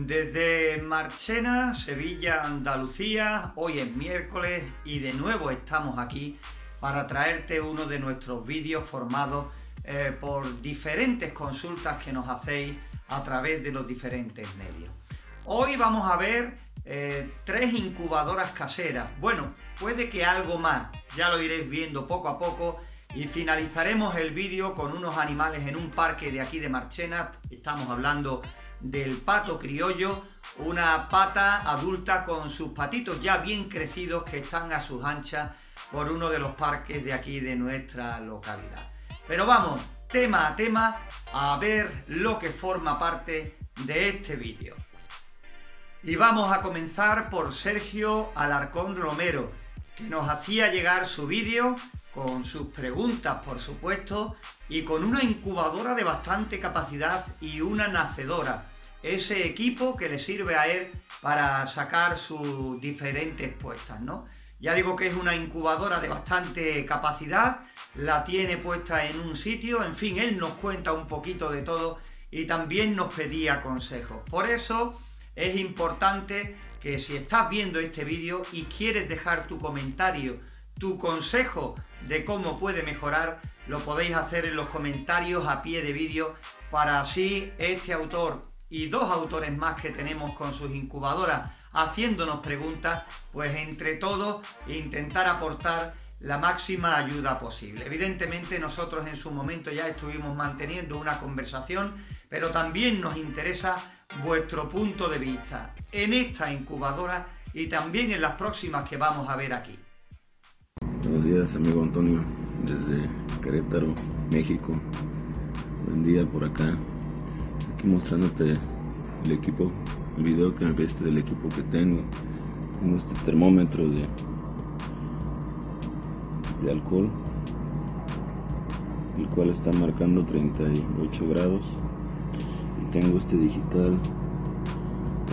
Desde Marchena, Sevilla, Andalucía, hoy es miércoles y de nuevo estamos aquí para traerte uno de nuestros vídeos formados por diferentes consultas que nos hacéis a través de los diferentes medios. Hoy vamos a ver 3 incubadoras caseras. Bueno, puede que algo más, ya lo iréis viendo poco a poco, y finalizaremos el vídeo con unos animales en un parque de aquí de Marchena. Estamos hablando del pato criollo, una pata adulta con sus patitos ya bien crecidos que están a sus anchas por uno de los parques de aquí de nuestra localidad. Pero vamos, tema a tema, a ver lo que forma parte de este vídeo. Y vamos a comenzar por Sergio Alarcón Romero, que nos hacía llegar su vídeo con sus preguntas, por supuesto, y con una incubadora de bastante capacidad y una nacedora, ese equipo que le sirve a él para sacar sus diferentes puestas, ¿no? Ya digo que es una incubadora de bastante capacidad, la tiene puesta en un sitio, en fin, él nos cuenta un poquito de todo y también nos pedía consejos. Por eso es importante que si estás viendo este vídeo y quieres dejar tu comentario, tu consejo de cómo puede mejorar, lo podéis hacer en los comentarios a pie de vídeo, para así este autor y 2 autores más que tenemos con sus incubadoras haciéndonos preguntas, pues entre todos intentar aportar la máxima ayuda posible. Evidentemente nosotros en su momento ya estuvimos manteniendo una conversación, pero también nos interesa vuestro punto de vista en esta incubadora y también en las próximas que vamos a ver aquí. Buenos días, amigo Antonio, desde Querétaro, México. Buen día por acá. Aquí mostrándote el equipo, el video que me viste del equipo que tengo. Tengo este termómetro de alcohol, el cual está marcando 38 grados. Y tengo este digital,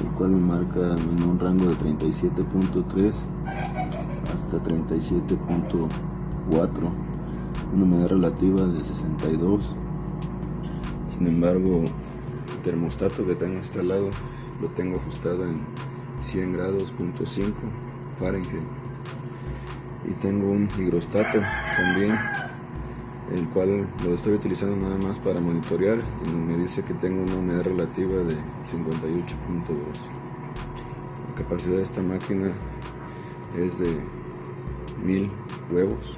el cual me marca en un rango de 37.3 hasta 37.4, una humedad relativa de 62. Sin embargo, el termostato que tengo instalado lo tengo ajustado en 100 grados.5 Fahrenheit, y tengo un higrostato también, el cual lo estoy utilizando nada más para monitorear, y me dice que tengo una humedad relativa de 58.2. La capacidad de esta máquina es de 1000 huevos.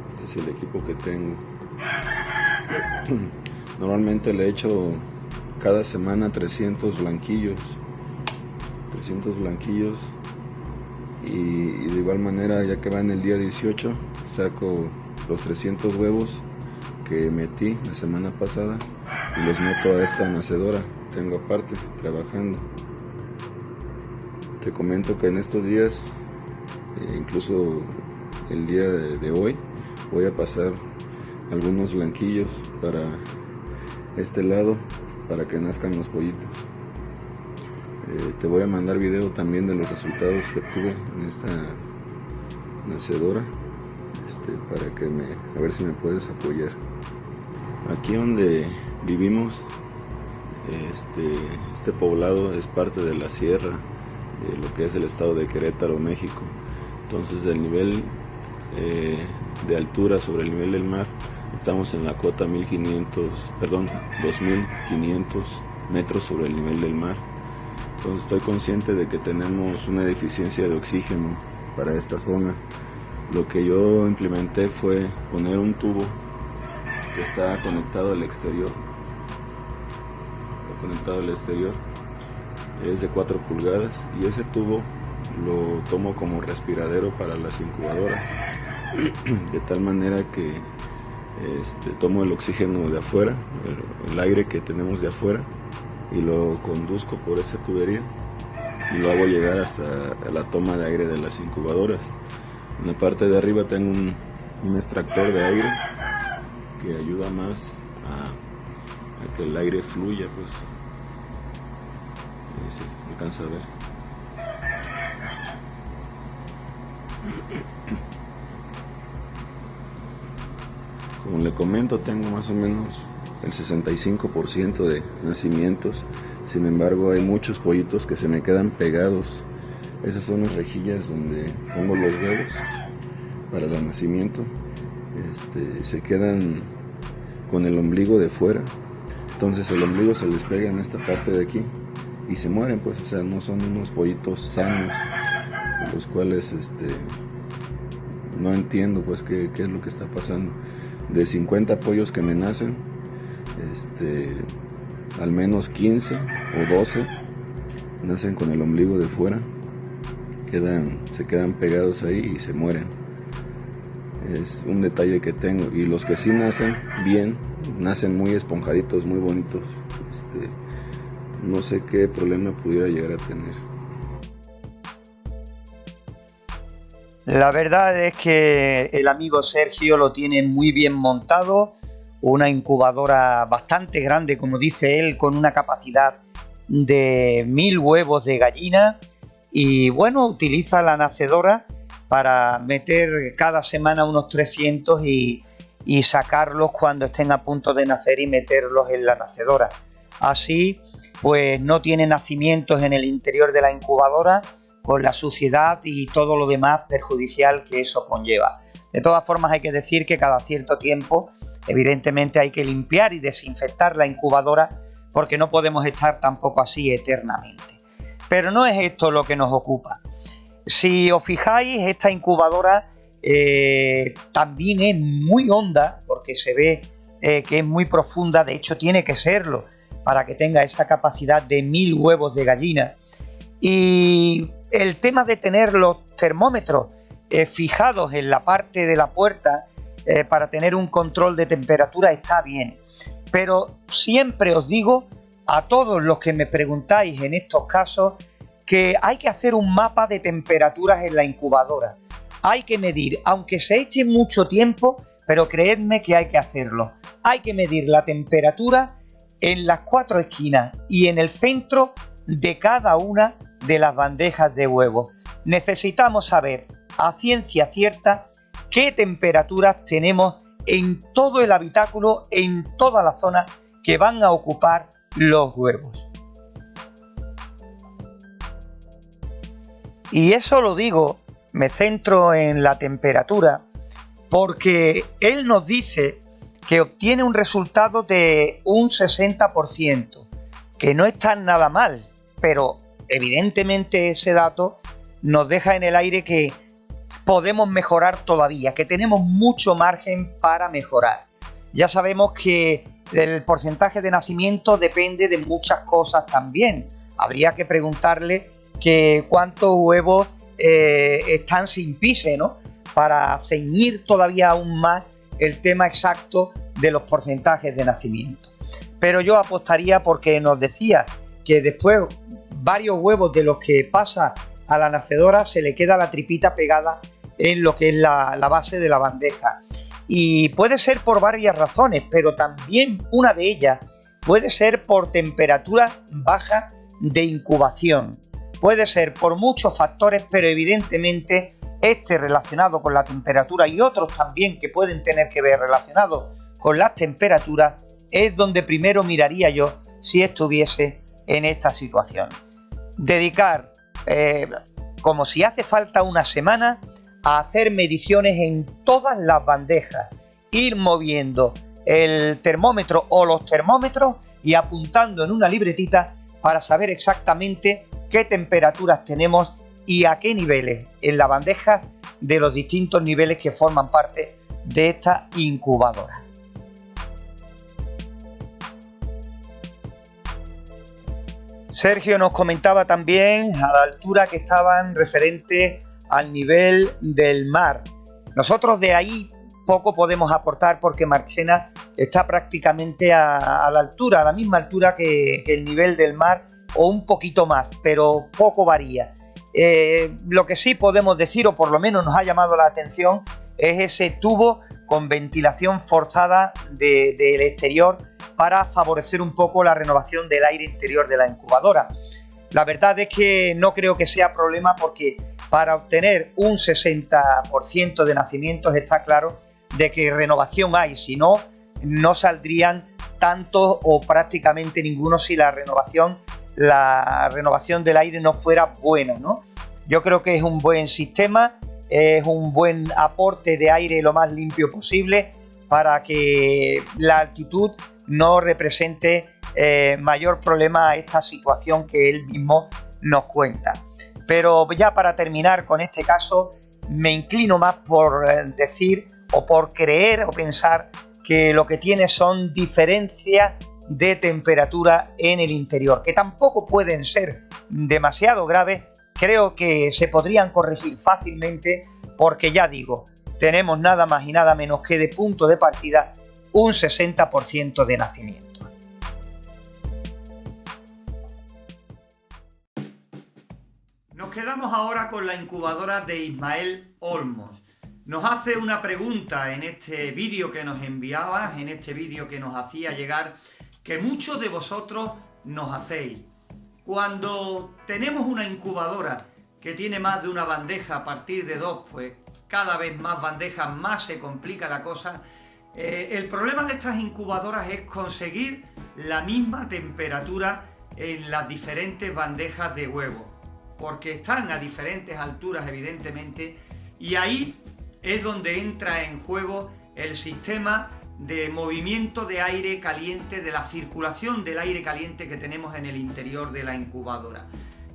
Este es el equipo que tengo. Normalmente le echo cada semana 300 blanquillos, y de igual manera, ya que va en el día 18, saco los 300 huevos que metí la semana pasada y los meto a esta nacedora. Tengo aparte trabajando. Te comento que en estos días, incluso el día de hoy, voy a pasar algunos blanquillos para este lado para que nazcan los pollitos. Te voy a mandar video también de los resultados que tuve en esta nacedora, para que a ver si me puedes apoyar. Aquí donde vivimos, este poblado es parte de la sierra de lo que es el estado de Querétaro, México. Entonces, del nivel de altura sobre el nivel del mar, estamos en la cota 2500 metros sobre el nivel del mar. Entonces estoy consciente de que tenemos una deficiencia de oxígeno para esta zona. Lo que yo implementé fue poner un tubo que está conectado al exterior. Es de 4 pulgadas, y ese tubo lo tomo como respiradero para las incubadoras, de tal manera que tomo el oxígeno de afuera, el aire que tenemos de afuera, y lo conduzco por esa tubería y lo hago llegar hasta la toma de aire de las incubadoras. En la parte de arriba tengo un extractor de aire que ayuda más a que el aire fluya, pues. Sí, alcanza a ver. Como le comento, tengo más o menos el 65% de nacimientos. Sin embargo, hay muchos pollitos que se me quedan pegados. Esas son las rejillas donde pongo los huevos para el nacimiento. Se quedan con el ombligo de fuera. Entonces el ombligo se les pega en esta parte de aquí y se mueren, pues, o sea, no son unos pollitos sanos, los cuales no entiendo pues qué es lo que está pasando. De 50 pollos que me nacen, al menos 15 o 12 nacen con el ombligo de fuera, se quedan pegados ahí y se mueren. Es un detalle que tengo. Y los que sí nacen bien, nacen muy esponjaditos, muy bonitos. No sé qué problema pudiera llegar a tener. La verdad es que el amigo Sergio lo tiene muy bien montado, una incubadora bastante grande, como dice él, con una capacidad de 1000 huevos de gallina, y bueno, utiliza la nacedora para meter cada semana unos 300 y sacarlos cuando estén a punto de nacer y meterlos en la nacedora. Así pues no tiene nacimientos en el interior de la incubadora, con la suciedad y todo lo demás perjudicial que eso conlleva. De todas formas, hay que decir que cada cierto tiempo evidentemente hay que limpiar y desinfectar la incubadora, porque no podemos estar tampoco así eternamente. Pero no es esto lo que nos ocupa. Si os fijáis, esta incubadora también es muy honda, porque se ve que es muy profunda. De hecho, tiene que serlo para que tenga esa capacidad de 1000 huevos de gallina. Y el tema de tener los termómetros fijados en la parte de la puerta para tener un control de temperatura está bien. Pero siempre os digo a todos los que me preguntáis en estos casos que hay que hacer un mapa de temperaturas en la incubadora. Hay que medir, aunque se eche mucho tiempo, pero creedme que hay que hacerlo. Hay que medir la temperatura en las 4 esquinas y en el centro de cada una de las bandejas de huevos. Necesitamos saber a ciencia cierta qué temperaturas tenemos en todo el habitáculo, en toda la zona que van a ocupar los huevos. Y eso lo digo, me centro en la temperatura, porque él nos dice que obtiene un resultado de un 60%, que no está nada mal, pero evidentemente ese dato nos deja en el aire que podemos mejorar todavía, que tenemos mucho margen para mejorar. Ya sabemos que el porcentaje de nacimiento depende de muchas cosas también. Habría que preguntarle que cuántos huevos están sin pise, ¿no? Para ceñir todavía aún más el tema exacto de los porcentajes de nacimiento. Pero yo apostaría, porque nos decía que después varios huevos de los que pasa a la nacedora se le queda la tripita pegada en lo que es la base de la bandeja. Y puede ser por varias razones, pero también una de ellas puede ser por temperatura baja de incubación. Puede ser por muchos factores, pero evidentemente este relacionado con la temperatura y otros también que pueden tener que ver relacionados con las temperaturas es donde primero miraría yo si estuviese en esta situación. Dedicar, como si hace falta una semana, a hacer mediciones en todas las bandejas, ir moviendo el termómetro o los termómetros y apuntando en una libretita para saber exactamente qué temperaturas tenemos y a qué niveles en las bandejas de los distintos niveles que forman parte de esta incubadora. Sergio nos comentaba también a la altura que estaban referente al nivel del mar. Nosotros de ahí poco podemos aportar, porque Marchena está prácticamente a la altura, a la misma altura que el nivel del mar, o un poquito más, pero poco varía. Lo que sí podemos decir, o por lo menos nos ha llamado la atención, es ese tubo con ventilación forzada del exterior para favorecer un poco la renovación del aire interior de la incubadora. La verdad es que no creo que sea problema, porque para obtener un 60% de nacimientos está claro de que renovación hay, si no, no saldrían tanto o prácticamente ninguno si la renovación del aire no fuera buena, ¿no? Yo creo que es un buen sistema, es un buen aporte de aire lo más limpio posible para que la altitud no represente mayor problema a esta situación que él mismo nos cuenta. Pero ya para terminar con este caso, me inclino más por decir o por creer o pensar que lo que tiene son diferencias de temperatura en el interior, que tampoco pueden ser demasiado graves. Creo que se podrían corregir fácilmente porque, ya digo, tenemos nada más y nada menos que de punto de partida un 60% de nacimiento. Nos quedamos ahora con la incubadora de Ismael Olmos. Nos hace una pregunta en este vídeo que nos enviaba, en este vídeo que nos hacía llegar, que muchos de vosotros nos hacéis. Cuando tenemos una incubadora que tiene más de una bandeja, a partir de 2, pues cada vez más bandejas, más se complica la cosa. El problema de estas incubadoras es conseguir la misma temperatura en las diferentes bandejas de huevo, porque están a diferentes alturas, evidentemente, y ahí es donde entra en juego el sistema de movimiento de aire caliente, de la circulación del aire caliente que tenemos en el interior de la incubadora.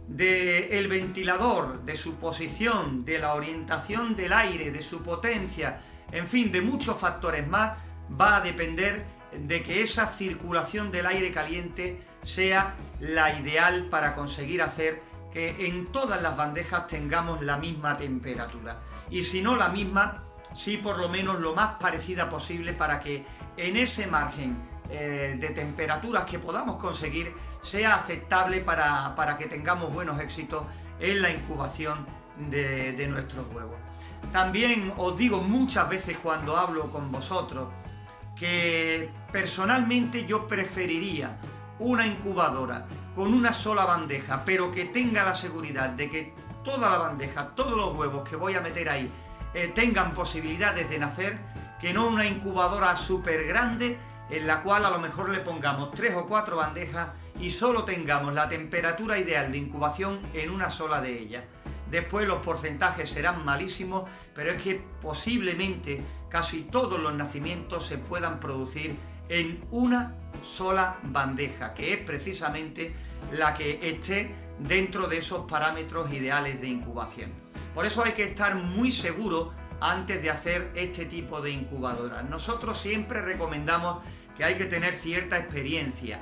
Del ventilador, de su posición, de la orientación del aire, de su potencia, en fin, de muchos factores más, va a depender de que esa circulación del aire caliente sea la ideal para conseguir hacer que en todas las bandejas tengamos la misma temperatura. Y si no la misma, sí por lo menos lo más parecida posible, para que en ese margen de temperaturas que podamos conseguir sea aceptable para que tengamos buenos éxitos en la incubación de nuestros huevos. También os digo muchas veces cuando hablo con vosotros que personalmente yo preferiría una incubadora con una sola bandeja, pero que tenga la seguridad de que toda la bandeja, todos los huevos que voy a meter ahí tengan posibilidades de nacer, que no una incubadora súper grande en la cual a lo mejor le pongamos 3 o 4 bandejas y solo tengamos la temperatura ideal de incubación en una sola de ellas. Después los porcentajes serán malísimos, pero es que posiblemente casi todos los nacimientos se puedan producir en una sola bandeja, que es precisamente la que esté dentro de esos parámetros ideales de incubación. Por eso hay que estar muy seguro antes de hacer este tipo de incubadoras. Nosotros siempre recomendamos que hay que tener cierta experiencia,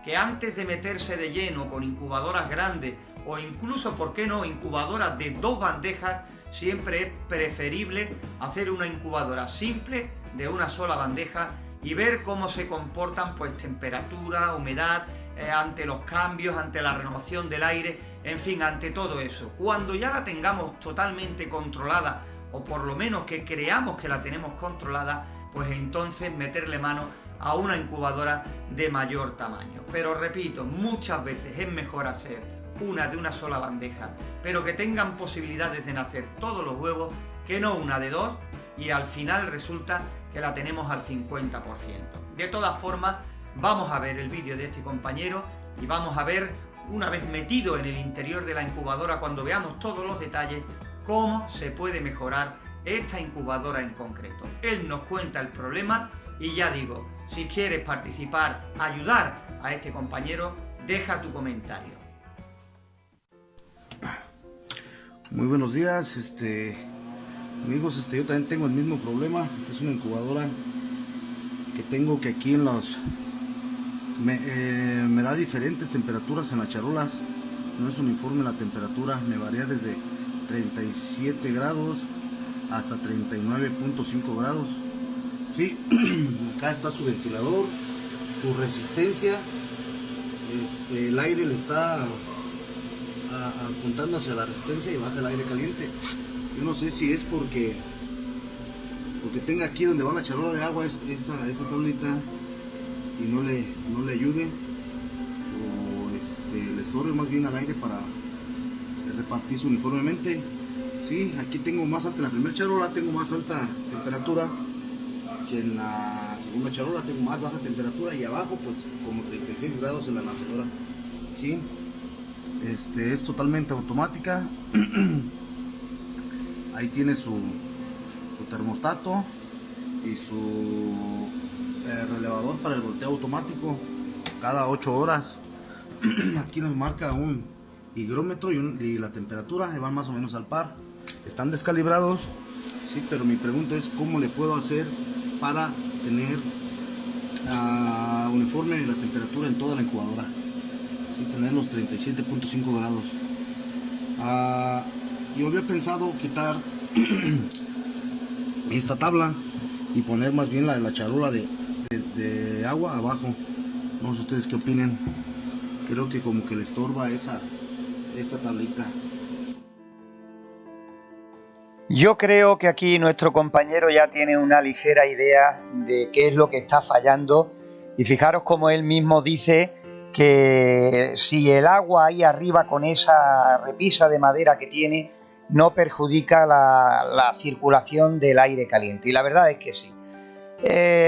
que antes de meterse de lleno con incubadoras grandes o incluso, ¿por qué no?, incubadoras de 2 bandejas, siempre es preferible hacer una incubadora simple de una sola bandeja y ver cómo se comportan pues temperatura, humedad, ante los cambios, ante la renovación del aire, en fin, ante todo eso. Cuando ya la tengamos totalmente controlada, o por lo menos que creamos que la tenemos controlada, pues entonces meterle mano a una incubadora de mayor tamaño. Pero repito, muchas veces es mejor hacer una de una sola bandeja, pero que tengan posibilidades de nacer todos los huevos, que no una de 2 y al final resulta que la tenemos al 50%. De todas formas, vamos a ver el vídeo de este compañero y vamos a ver, una vez metido en el interior de la incubadora, cuando veamos todos los detalles, cómo se puede mejorar esta incubadora en concreto. Él nos cuenta el problema y ya digo, si quieres participar, ayudar a este compañero, deja tu comentario. Muy buenos días, amigos, yo también tengo el mismo problema. Esta es una incubadora que tengo, que aquí en los me da diferentes temperaturas en las charolas. No es uniforme la temperatura, me varía desde 37 grados hasta 39.5 grados. Sí, acá está su ventilador, su resistencia, el aire le está apuntando hacia la resistencia y baja el aire caliente. Yo no sé si es porque tenga aquí donde va la charola de agua esa tablita y no le ayude, o le estorbe más bien al aire para repartirse uniformemente. Sí, aquí tengo más alta, en la primera charola tengo más alta temperatura que en la segunda charola tengo más baja temperatura y abajo pues como 36 grados en la nacedora. ¿Sí? Es totalmente automática. Ahí tiene su termostato y su relevador para el volteo automático cada 8 horas. Aquí nos marca un higrómetro y la temperatura van más o menos al par. Están descalibrados, sí, pero mi pregunta es cómo le puedo hacer para tener uniforme la temperatura en toda la incubadora, sí, tener los 37.5 grados. Yo había pensado quitar esta tabla y poner más bien la charola de agua abajo. No sé ustedes qué opinen. Creo que como que le estorba esta tablita. Yo creo que aquí nuestro compañero ya tiene una ligera idea de qué es lo que está fallando, y fijaros como él mismo dice que si el agua ahí arriba con esa repisa de madera que tiene no perjudica la circulación del aire caliente, y la verdad es que sí.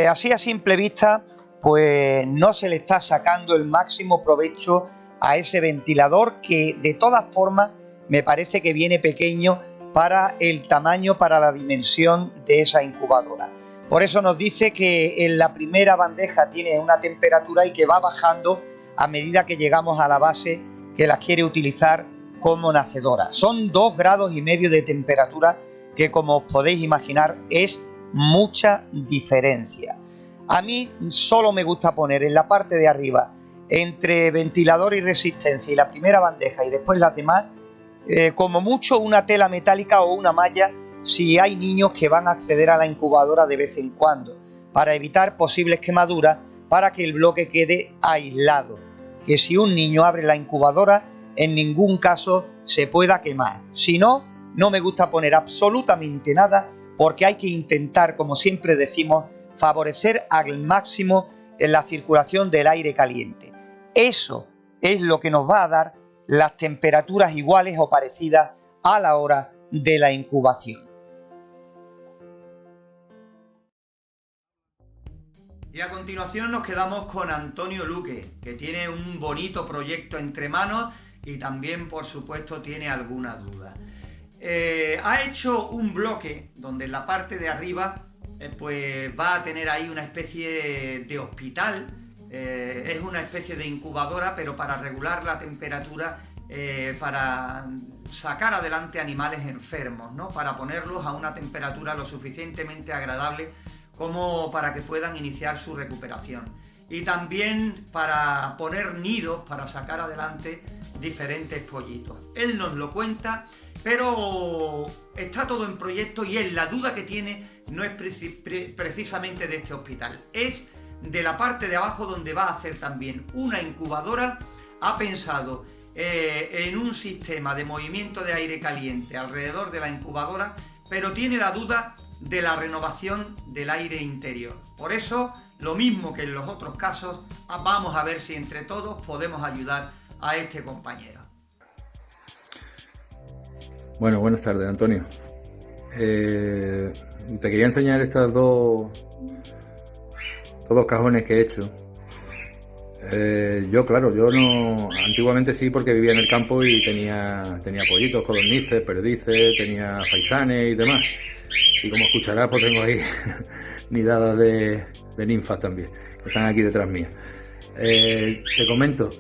Así a simple vista pues no se le está sacando el máximo provecho a ese ventilador, que de todas formas me parece que viene pequeño para el tamaño, para la dimensión de esa incubadora. Por eso nos dice que en la primera bandeja tiene una temperatura y que va bajando a medida que llegamos a la base que la quiere utilizar como nacedora. Son 2,5 grados de temperatura, que como os podéis imaginar es mucha diferencia. A mí solo me gusta poner en la parte de arriba, entre ventilador y resistencia y la primera bandeja y después las demás, como mucho una tela metálica o una malla si hay niños que van a acceder a la incubadora de vez en cuando, para evitar posibles quemaduras, para que el bloque quede aislado, que si un niño abre la incubadora en ningún caso se pueda quemar. Si no, no me gusta poner absolutamente nada, porque hay que intentar, como siempre decimos, favorecer al máximo en la circulación del aire caliente. Eso es lo que nos va a dar las temperaturas iguales o parecidas a la hora de la incubación. Y a continuación nos quedamos con Antonio Luque, que tiene un bonito proyecto entre manos y también, por supuesto, tiene alguna duda. Ha hecho un bloque donde en la parte de arriba pues va a tener ahí una especie de hospital. Es una especie de incubadora, pero para regular la temperatura, para sacar adelante animales enfermos, ¿no? Para ponerlos a una temperatura lo suficientemente agradable como para que puedan iniciar su recuperación. Y también para poner nidos, para sacar adelante diferentes pollitos. Él nos lo cuenta, pero está todo en proyecto, y él la duda que tiene no es precisamente de este hospital, es de la parte de abajo donde va a hacer también una incubadora. Ha pensado en un sistema de movimiento de aire caliente alrededor de la incubadora, pero tiene la duda de la renovación del aire interior. Por eso, lo mismo que en los otros casos, vamos a ver si entre todos podemos ayudar a este compañero. Bueno, buenas tardes, Antonio. Te quería enseñar estos dos cajones que he hecho. Yo no, antiguamente sí, porque vivía en el campo y tenía pollitos, codornices, perdices, tenía faisanes y demás. Y como escucharás, pues tengo ahí nidadas de ninfas también, que están aquí detrás mía. Te comento,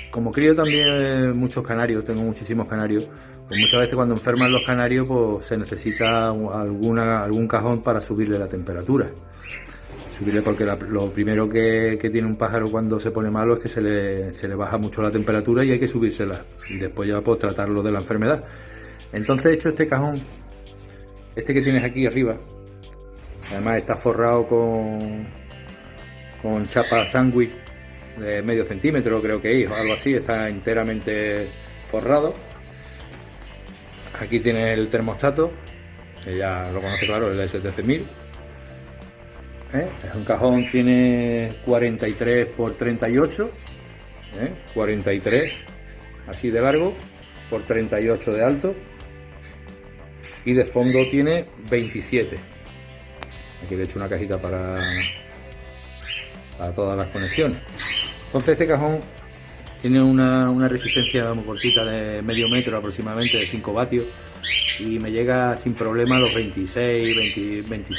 como crío también muchos canarios, tengo muchísimos canarios, pues muchas veces cuando enferman los canarios pues se necesita algún cajón para subirle la temperatura. Subirle, porque lo primero que tiene un pájaro cuando se pone malo es que se le baja mucho la temperatura y hay que subírsela, y después ya pues tratarlo de la enfermedad. Entonces he hecho este cajón, este que tienes aquí arriba, además está forrado con chapa sándwich de medio centímetro, creo que es, o algo así, está enteramente forrado. Aquí tiene el termostato, que ya lo conoce, claro, el STC1000. Es un cajón, tiene 43 por 38, 43 así de largo por 38 de alto, y de fondo tiene 27, Aquí le he hecho una cajita para todas las conexiones. Entonces este cajón tiene una resistencia muy cortita de medio metro aproximadamente, de 5 vatios, y me llega sin problema a los 26,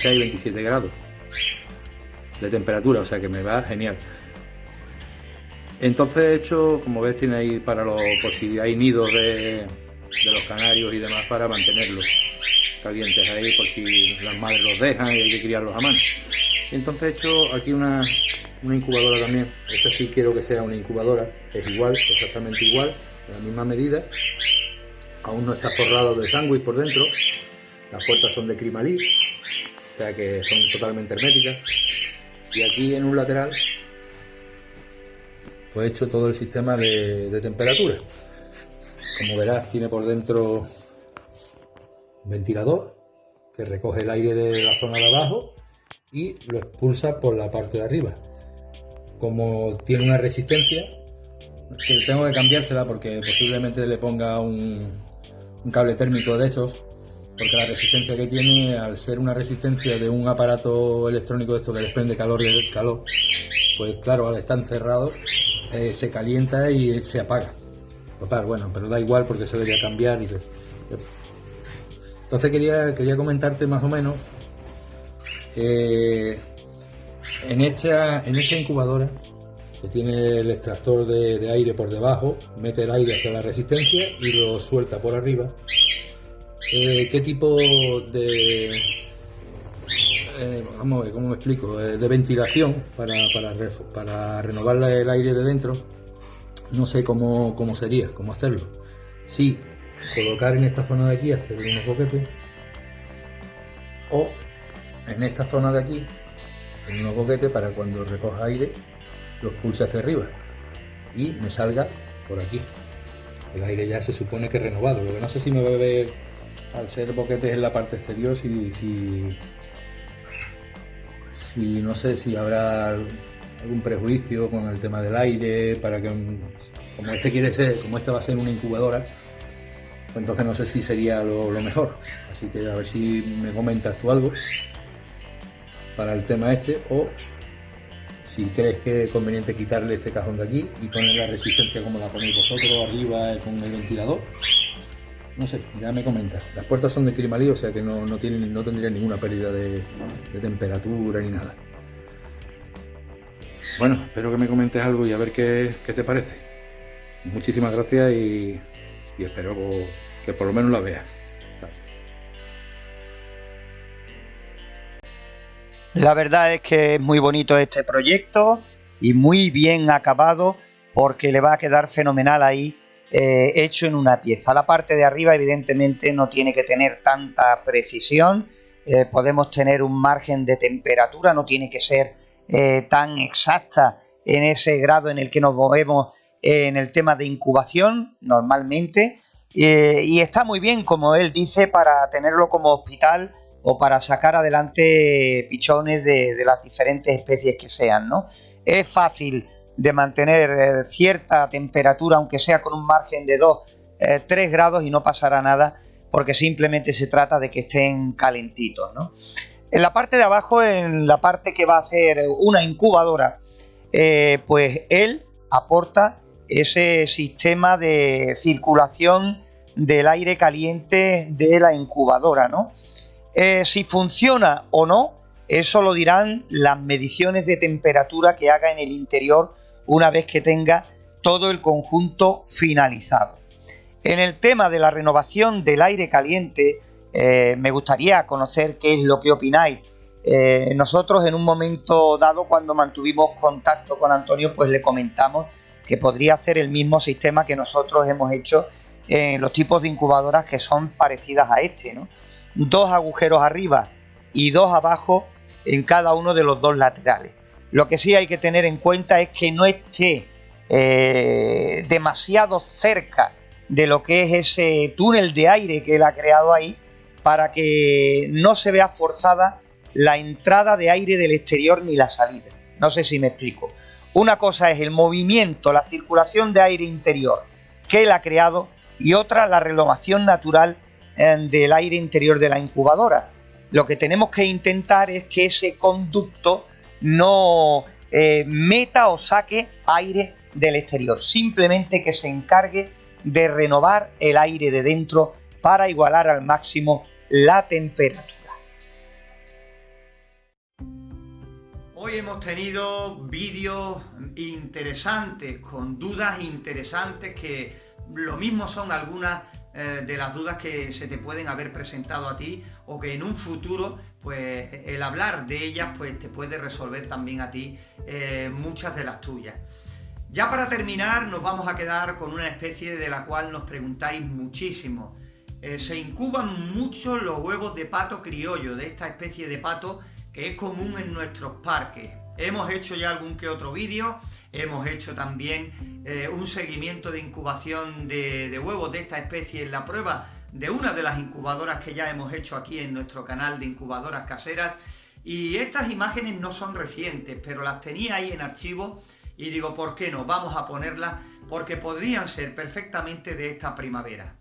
27 grados de temperatura, o sea que me va genial. Entonces he hecho, como ves, tiene ahí por si hay nidos de los canarios y demás, para mantenerlos calientes ahí, por si las madres los dejan y hay que criarlos a mano. Y entonces he hecho aquí una incubadora también. Esta sí quiero que sea una incubadora, es igual, exactamente igual, de la misma medida. Aún no está forrado de sándwich por dentro, las puertas son de Crimalí, o sea que son totalmente herméticas. Y aquí en un lateral pues he hecho todo el sistema de temperatura. Como verás, tiene por dentro un ventilador que recoge el aire de la zona de abajo y lo expulsa por la parte de arriba. Como tiene una resistencia, que tengo que cambiársela porque posiblemente le ponga un cable térmico de esos, porque la resistencia que tiene, al ser una resistencia de un aparato electrónico de esto que desprende calor, pues claro, al estar encerrado se calienta y se apaga. Total, bueno, pero da igual porque se debería cambiar. Entonces quería comentarte más o menos, en esta incubadora, que tiene el extractor de aire por debajo, mete el aire hacia la resistencia y lo suelta por arriba. ¿Qué tipo de vamos a ver cómo me explico, de ventilación para renovar el aire de dentro? No sé cómo sería, cómo hacerlo. Sí, colocar en esta zona de aquí, hacer unos boquetes, o en esta zona de aquí, en unos boquetes, para cuando recoja aire lo expulse hacia arriba y me salga por aquí. El aire ya se supone que renovado. Lo que no sé si me va a ver, al ser boquetes en la parte exterior, si no sé si habrá algún prejuicio con el tema del aire, para que como este va a ser una incubadora, pues entonces no sé si sería lo mejor. Así que a ver si me comentas tú algo para el tema este, o si crees que es conveniente quitarle este cajón de aquí y poner la resistencia como la ponéis vosotros arriba con el ventilador. No sé, ya me comentas. Las puertas son de Crimalí, o sea que no tendría ninguna pérdida de temperatura ni nada. Bueno, espero que me comentes algo y a ver qué te parece. Muchísimas gracias y espero que por lo menos la veas. La verdad es que es muy bonito este proyecto y muy bien acabado, porque le va a quedar fenomenal ahí, hecho en una pieza. La parte de arriba evidentemente no tiene que tener tanta precisión, podemos tener un margen de temperatura, no tiene que ser tan exacta en ese grado en el que nos movemos en el tema de incubación normalmente, y está muy bien, como él dice, para tenerlo como hospital o para sacar adelante pichones de las diferentes especies que sean, ¿no? Es fácil de mantener cierta temperatura, aunque sea con un margen de 2-3 grados, y no pasará nada, porque simplemente se trata de que estén calentitos, ¿no? En la parte de abajo, en la parte que va a hacer una incubadora, pues él aporta ese sistema de circulación del aire caliente de la incubadora, ¿no? Si funciona o no, eso lo dirán las mediciones de temperatura que haga en el interior una vez que tenga todo el conjunto finalizado. En el tema de la renovación del aire caliente, me gustaría conocer qué es lo que opináis. Nosotros en un momento dado, cuando mantuvimos contacto con Antonio, pues le comentamos que podría hacer el mismo sistema que nosotros hemos hecho en los tipos de incubadoras que son parecidas a este, ¿no? 2 agujeros arriba y 2 abajo en cada uno de los 2 laterales. Lo que sí hay que tener en cuenta es que no esté demasiado cerca de lo que es ese túnel de aire que él ha creado ahí, para que no se vea forzada la entrada de aire del exterior ni la salida. No sé si me explico. Una cosa es el movimiento, la circulación de aire interior que él ha creado, y otra la renovación natural del aire interior de la incubadora. Lo que tenemos que intentar es que ese conducto no meta o saque aire del exterior, simplemente que se encargue de renovar el aire de dentro para igualar al máximo la temperatura. Hoy hemos tenido vídeos interesantes, con dudas interesantes, que lo mismo son algunas de las dudas que se te pueden haber presentado a ti, o que en un futuro, pues el hablar de ellas, pues te puede resolver también a ti muchas de las tuyas. Ya para terminar, nos vamos a quedar con una especie de la cual nos preguntáis muchísimo. Se incuban mucho los huevos de pato criollo, de esta especie de pato que es común en nuestros parques. Hemos hecho ya algún que otro vídeo, hemos hecho también un seguimiento de incubación de huevos de esta especie en la prueba de una de las incubadoras que ya hemos hecho aquí en nuestro canal de incubadoras caseras, y estas imágenes no son recientes, pero las tenía ahí en archivo y digo, ¿por qué no? Vamos a ponerlas, porque podrían ser perfectamente de esta primavera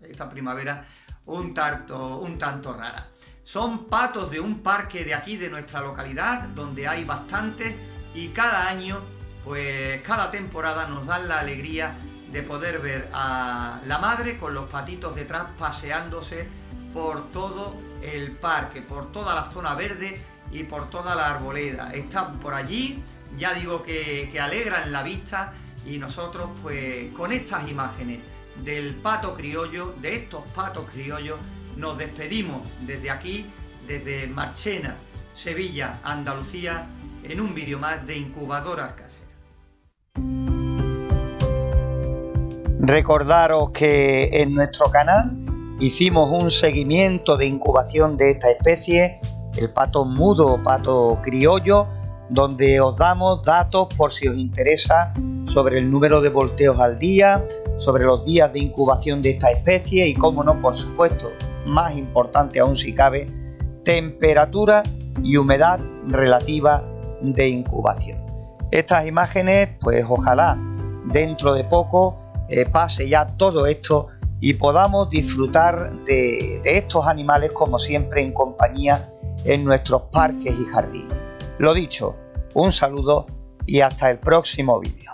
un tanto rara. Son patos de un parque de aquí, de nuestra localidad, donde hay bastantes, y cada año, pues cada temporada nos dan la alegría de poder ver a la madre con los patitos detrás paseándose por todo el parque, por toda la zona verde y por toda la arboleda. Están por allí, ya digo que alegran la vista, y nosotros pues con estas imágenes del pato criollo, de estos patos criollos, nos despedimos desde aquí, desde Marchena, Sevilla, Andalucía, en un vídeo más de Incubadoras Caseras. Recordaros que en nuestro canal hicimos un seguimiento de incubación de esta especie, el pato mudo o pato criollo, donde os damos datos por si os interesa sobre el número de volteos al día, sobre los días de incubación de esta especie y, cómo no, por supuesto, más importante aún si cabe, temperatura y humedad relativa de incubación. Estas imágenes, pues ojalá dentro de poco pase ya todo esto y podamos disfrutar de estos animales como siempre en compañía en nuestros parques y jardines. Lo dicho, un saludo y hasta el próximo vídeo.